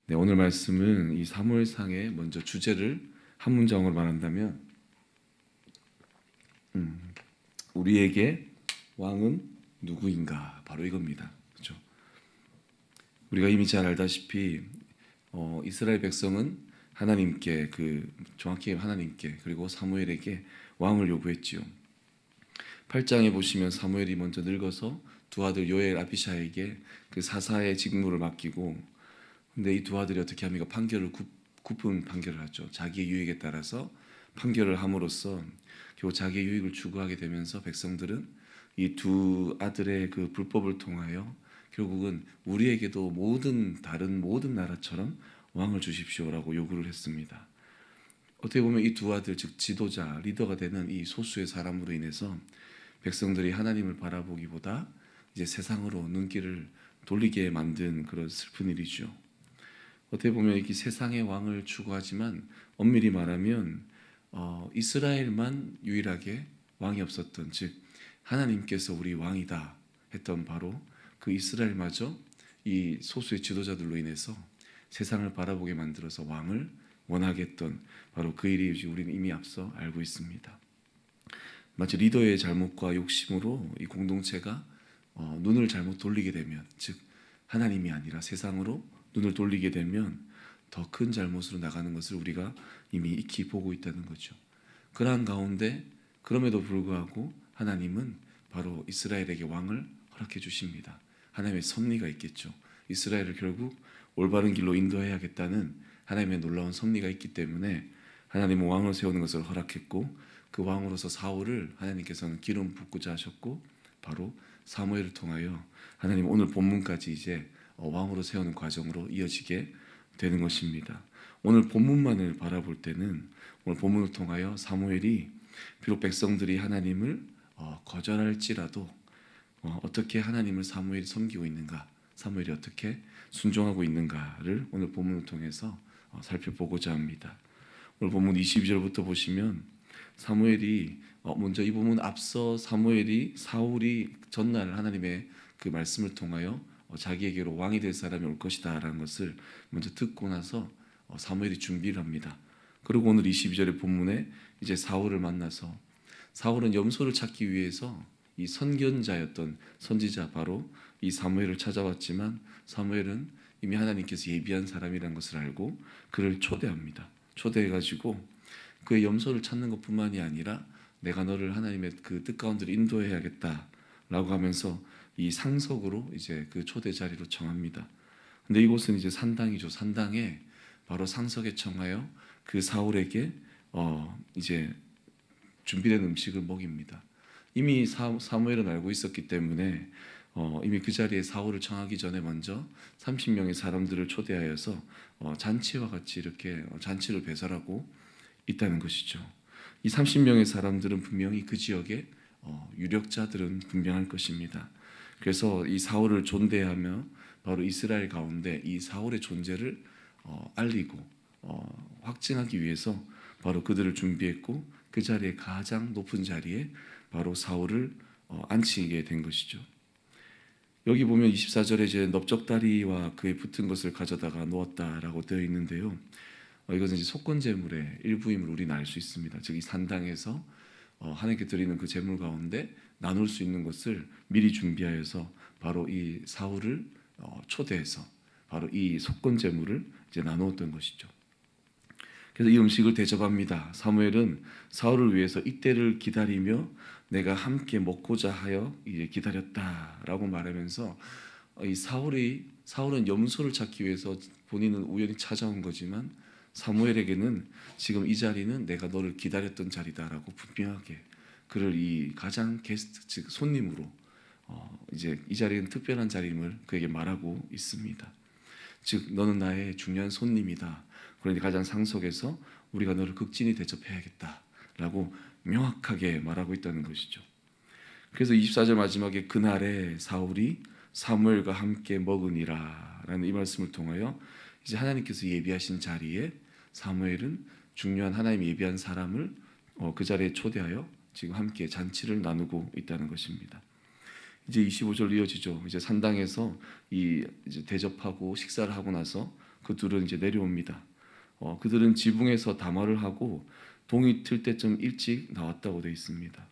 네, 오늘 말씀은 이 사무엘상의 먼저 주제를 한 문장으로 말한다면 우리에게 왕은 누구인가, 바로 이겁니다. 그렇죠? 우리가 이미 잘 알다시피 이스라엘 백성은 하나님께 정확히 하나님께 그리고 사무엘에게 왕을 요구했지요. 8장에 보시면 사무엘이 먼저 늙어서 두 아들 요엘, 아비샤에게 그 사사의 직무를 맡기고, 근데 이 두 아들이 어떻게 합니까? 굽은 판결을 하죠. 자기의 유익에 따라서 판결을 함으로써 결국 자기의 유익을 추구하게 되면서 백성들은 이 두 아들의 그 불법을 통하여 결국은 우리에게도 다른 모든 나라처럼 왕을 주십시오라고 요구를 했습니다. 어떻게 보면 이 두 아들, 즉 지도자, 리더가 되는 이 소수의 사람으로 인해서 백성들이 하나님을 바라보기보다 이제 세상으로 눈길을 돌리게 만든 그런 슬픈 일이죠. 어떻게 보면 이 세상의 왕을 추구하지만 엄밀히 말하면 이스라엘만 유일하게 왕이 없었던, 즉 하나님께서 우리 왕이다 했던 바로 그 이스라엘마저 이 소수의 지도자들로 인해서 세상을 바라보게 만들어서 왕을 원하게 했던 바로 그 일이 우리는 이미 앞서 알고 있습니다. 마치 리더의 잘못과 욕심으로 이 공동체가 눈을 잘못 돌리게 되면, 즉 하나님이 아니라 세상으로 눈을 돌리게 되면 더 큰 잘못으로 나가는 것을 우리가 이미 익히 보고 있다는 거죠. 그러한 가운데 그럼에도 불구하고 하나님은 바로 이스라엘에게 왕을 허락해 주십니다. 하나님의 섭리가 있겠죠. 이스라엘을 결국 올바른 길로 인도해야겠다는 하나님의 놀라운 섭리가 있기 때문에 하나님은 왕을 세우는 것을 허락했고, 그 왕으로서 사울을 하나님께서는 기름 붓고자 하셨고, 바로 사무엘을 통하여 하나님 오늘 본문까지 이제 왕으로 세우는 과정으로 이어지게 되는 것입니다. 오늘 본문만을 바라볼 때는 오늘 본문을 통하여 사무엘이 비록 백성들이 하나님을 거절할지라도 어떻게 하나님을 사무엘이 섬기고 있는가, 사무엘이 어떻게 순종하고 있는가를 오늘 본문을 통해서 살펴보고자 합니다. 오늘 본문 22절부터 보시면 사무엘이 먼저 이 부분 앞서 사울이 전날 하나님의 그 말씀을 통하여 자기에게로 왕이 될 사람이 올 것이다 라는 것을 먼저 듣고 나서 사무엘이 준비를 합니다. 그리고 오늘 22절의 본문에 이제 사울을 만나서, 사울은 염소를 찾기 위해서 이 선견자였던 선지자 바로 이 사무엘을 찾아왔지만, 사무엘은 이미 하나님께서 예비한 사람이라는 것을 알고 그를 초대합니다. 초대해가지고 그의 염소를 찾는 것뿐만이 아니라 내가 너를 하나님의 그 뜻 가운데로 인도해야겠다라고 하면서 이 상석으로 이제 그 초대 자리로 청합니다. 근데 이곳은 이제 산당이죠. 산당에 바로 상석에 청하여 그 사울에게 이제 준비된 음식을 먹입니다. 이미 사무엘은 알고 있었기 때문에 이미 그 자리에 사울을 청하기 전에 먼저 30명의 사람들을 초대하여서 잔치와 같이 이렇게 잔치를 배설하고 있다는 것이죠. 이 30명의 사람들은 분명히 그 지역의 유력자들은 분명할 것입니다. 그래서 이 사울을 존대하며 바로 이스라엘 가운데 이 사울의 존재를 알리고 확증하기 위해서 바로 그들을 준비했고, 그 자리에 가장 높은 자리에 바로 사울을 앉히게 된 것이죠. 여기 보면 24절에 이제 넓적다리와 그에 붙은 것을 가져다가 놓았다라고 되어 있는데요. 이것은 이제 속건 제물의 일부임을 우리는 알 수 있습니다. 즉 이 산당에서 하나님께 드리는 그 제물 가운데 나눌 수 있는 것을 미리 준비하여서 바로 이 사울을 초대해서 바로 이 속건 제물을 이제 나누었던 것이죠. 그래서 이 음식을 대접합니다. 사무엘은 사울을 위해서 이때를 기다리며 내가 함께 먹고자 하여 이제 기다렸다라고 말하면서 이 사울은 염소를 찾기 위해서 본인은 우연히 찾아온 거지만 사무엘에게는 지금 이 자리는 내가 너를 기다렸던 자리다라고 분명하게 그를 이 가장 게스트, 즉 손님으로 이제 이 자리는 특별한 자리임을 그에게 말하고 있습니다. 즉 너는 나의 중요한 손님이다. 그러니 가장 상속에서 우리가 너를 극진히 대접해야겠다라고 명확하게 말하고 있다는 것이죠. 그래서 24절 마지막에 그날에 사울이 사무엘과 함께 먹으니라 라는 이 말씀을 통하여 이제 하나님께서 예비하신 자리에 사무엘은 중요한 하나님이 예비한 사람을 그 자리에 초대하여 지금 함께 잔치를 나누고 있다는 것입니다. 이제 25절 이어지죠. 이제 산당에서 이제 대접하고 식사를 하고 나서 그 둘은 이제 내려옵니다. 그들은 지붕에서 담화를 하고 동이 틀 때쯤 일찍 나왔다고 되어 있습니다.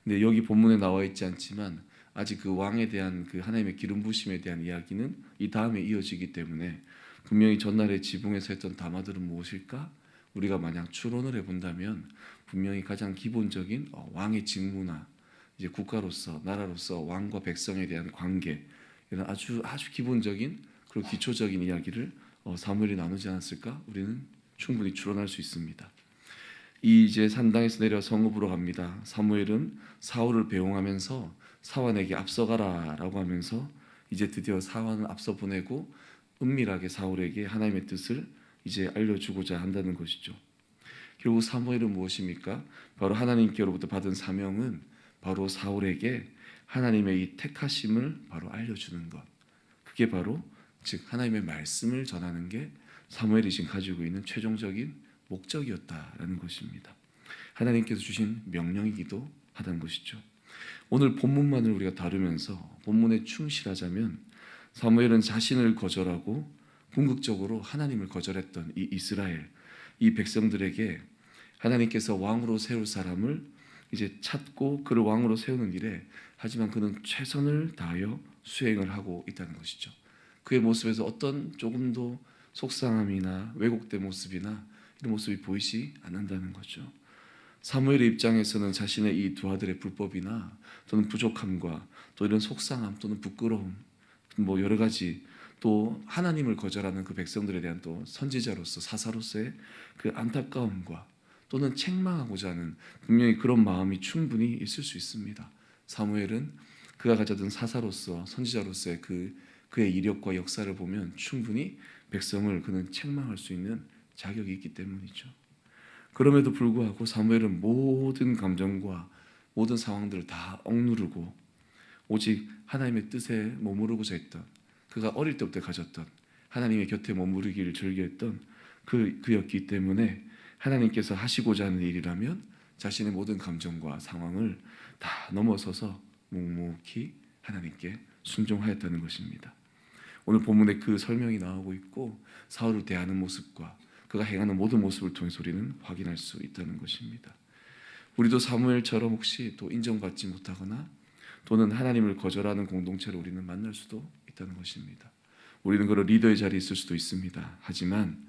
근데 여기 본문에 나와 있지 않지만 아직 그 왕에 대한 그 하나님의 기름 부심에 대한 이야기는 이 다음에 이어지기 때문에 분명히 전날에 지붕에서 했던 담화들은 무엇일까? 우리가 만약 추론을 해본다면 분명히 가장 기본적인 왕의 직무나 이제 국가로서 나라로서 왕과 백성에 대한 관계 이런 아주 기본적인 그리고 기초적인 이야기를 사무엘이 나누지 않았을까? 우리는 충분히 추론할 수 있습니다. 이제 산당에서 내려 성읍으로 갑니다. 사무엘은 사울을 배웅하면서 사환에게 앞서가라라고 하면서 이제 드디어 사환을 앞서 보내고 은밀하게 사울에게 하나님의 뜻을 이제 알려주고자 한다는 것이죠. 결국 사무엘은 무엇입니까? 바로 하나님께로부터 받은 사명은 바로 사울에게 하나님의 이 택하심을 바로 알려주는 것. 그게 바로 즉 하나님의 말씀을 전하는 게 사무엘이 지금 가지고 있는 최종적인 목적이었다라는 것입니다. 하나님께서 주신 명령이기도 하다는 것이죠. 오늘 본문만을 우리가 다루면서 본문에 충실하자면 사무엘은 자신을 거절하고 궁극적으로 하나님을 거절했던 이 이스라엘, 이 백성들에게 하나님께서 왕으로 세울 사람을 이제 찾고 그를 왕으로 세우는 일에 하지만 그는 최선을 다하여 수행을 하고 있다는 것이죠. 그의 모습에서 어떤 조금도 속상함이나 왜곡된 모습이나 이런 모습이 보이지 않는다는 거죠. 사무엘의 입장에서는 자신의 이 두 아들의 불법이나 또는 부족함과 또 이런 속상함 또는 부끄러움 뭐 여러 가지 또 하나님을 거절하는 그 백성들에 대한 또 선지자로서 사사로서의 그 안타까움과 또는 책망하고자 하는 분명히 그런 마음이 충분히 있을 수 있습니다. 사무엘은 그가 가졌던 사사로서 선지자로서의 그의 이력과 역사를 보면 충분히 백성을 그는 책망할 수 있는 자격이 있기 때문이죠. 그럼에도 불구하고 사무엘은 모든 감정과 모든 상황들을 다 억누르고 오직 하나님의 뜻에 머무르고자 했던 그가 어릴 때부터 가졌던 하나님의 곁에 머무르기를 즐겨했던 그였기 때문에 하나님께서 하시고자 하는 일이라면 자신의 모든 감정과 상황을 다 넘어서서 묵묵히 하나님께 순종하였다는 것입니다. 오늘 본문에 그 설명이 나오고 있고 사울을 대하는 모습과 그가 행하는 모든 모습을 통해서 우리는 확인할 수 있다는 것입니다. 우리도 사무엘처럼 혹시 또 인정받지 못하거나 또는 하나님을 거절하는 공동체를 우리는 만날 수도 있다는 것입니다. 우리는 그런 리더의 자리에 있을 수도 있습니다. 하지만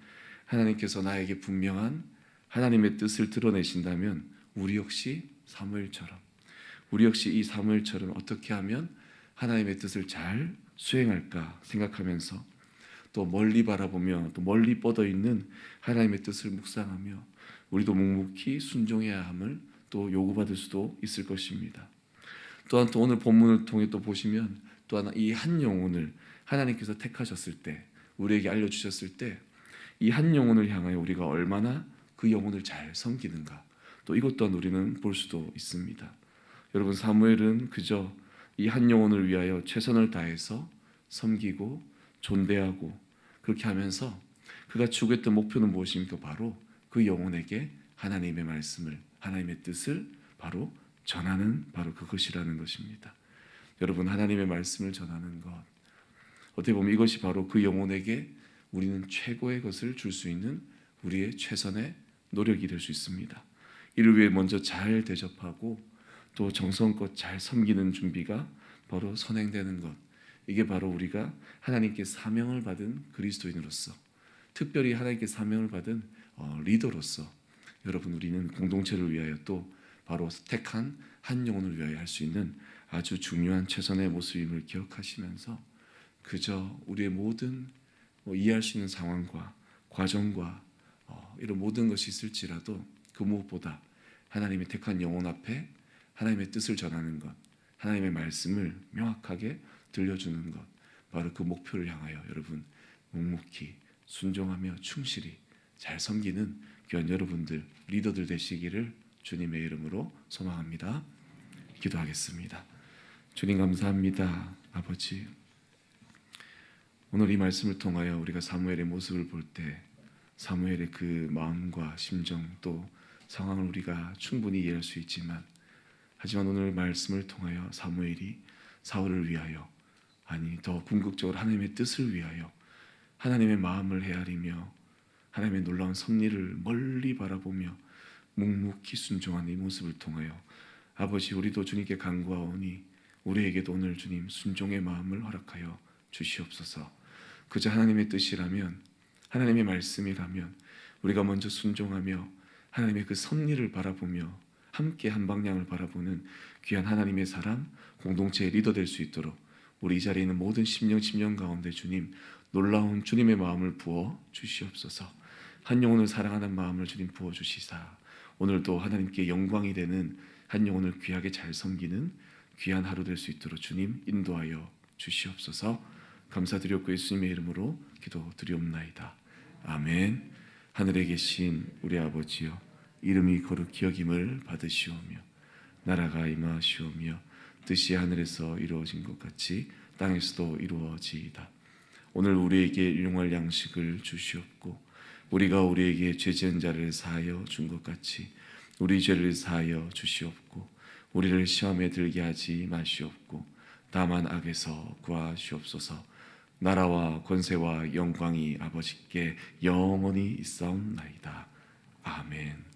하나님께서 나에게 분명한 하나님의 뜻을 드러내신다면 우리 역시 사무엘처럼 우리 역시 이 사무엘처럼 어떻게 하면 하나님의 뜻을 잘 수행할까 생각하면서 또 멀리 바라보며 또 멀리 뻗어 있는 하나님의 뜻을 묵상하며 우리도 묵묵히 순종해야 함을 또 요구받을 수도 있을 것입니다. 또한 또 오늘 본문을 통해 또 보시면 또한 이 한 영혼을 하나님께서 택하셨을 때 우리에게 알려주셨을 때 이 한 영혼을 향하여 우리가 얼마나 그 영혼을 잘 섬기는가 또 이것 또한 우리는 볼 수도 있습니다. 여러분 사무엘은 그저 이 한 영혼을 위하여 최선을 다해서 섬기고 존대하고 그렇게 하면서 그가 추구했던 목표는 무엇입니까? 바로 그 영혼에게 하나님의 말씀을 하나님의 뜻을 바로 전하는 바로 그것이라는 것입니다. 여러분 하나님의 말씀을 전하는 것 어떻게 보면 이것이 바로 그 영혼에게 우리는 최고의 것을 줄 수 있는 우리의 최선의 노력이 될 수 있습니다. 이를 위해 먼저 잘 대접하고 또 정성껏 잘 섬기는 준비가 바로 선행되는 것 이게 바로 우리가 하나님께 사명을 받은 그리스도인으로서 특별히 하나님께 사명을 받은 리더로서 여러분 우리는 공동체를 위하여 또 바로 택한 한 영혼을 위하여 할 수 있는 아주 중요한 최선의 모습임을 기억하시면서 그저 우리의 모든 이해할 수 있는 상황과 과정과 이런 모든 것이 있을지라도 그 무엇보다 하나님의 택한 영혼 앞에 하나님의 뜻을 전하는 것 하나님의 말씀을 명확하게 들려주는 것 바로 그 목표를 향하여 여러분 묵묵히 순종하며 충실히 잘 섬기는 귀한 여러분들 리더들 되시기를 주님의 이름으로 소망합니다. 기도하겠습니다. 주님 감사합니다. 아버지 오늘 이 말씀을 통하여 우리가 사무엘의 모습을 볼 때 사무엘의 그 마음과 심정 또 상황을 우리가 충분히 이해할 수 있지만 하지만 오늘 말씀을 통하여 사무엘이 사울을 위하여 아니 더 궁극적으로 하나님의 뜻을 위하여 하나님의 마음을 헤아리며 하나님의 놀라운 섭리를 멀리 바라보며 묵묵히 순종한 이 모습을 통하여 아버지, 우리도 주님께 간구하오니 우리에게도 오늘 주님 순종의 마음을 허락하여 주시옵소서. 그저 하나님의 뜻이라면, 하나님의 말씀이라면 우리가 먼저 순종하며 하나님의 그 섭리를 바라보며 함께 한 방향을 바라보는 귀한 하나님의 사람, 공동체의 리더 될 수 있도록 우리 이 자리에 있는 모든 심령 가운데 주님 놀라운 주님의 마음을 부어 주시옵소서. 한 영혼을 사랑하는 마음을 주님 부어 주시사 오늘도 하나님께 영광이 되는 한 영혼을 귀하게 잘 섬기는 귀한 하루 될 수 있도록 주님 인도하여 주시옵소서. 감사드렸고 예수님의 이름으로 기도드리옵나이다. 아멘. 하늘에 계신 우리 아버지여, 이름이 거룩히 여김을 받으시오며 나라가 임하시오며 뜻이 하늘에서 이루어진 것 같이 땅에서도 이루어지이다. 오늘 우리에게 일용할 양식을 주시옵고 우리가 우리에게 죄 지은 자를 사하여 준 것 같이 우리 죄를 사하여 주시옵고 우리를 시험에 들게 하지 마시옵고 다만 악에서 구하시옵소서. 나라와 권세와 영광이 아버지께 영원히 있사옵나이다. 아멘.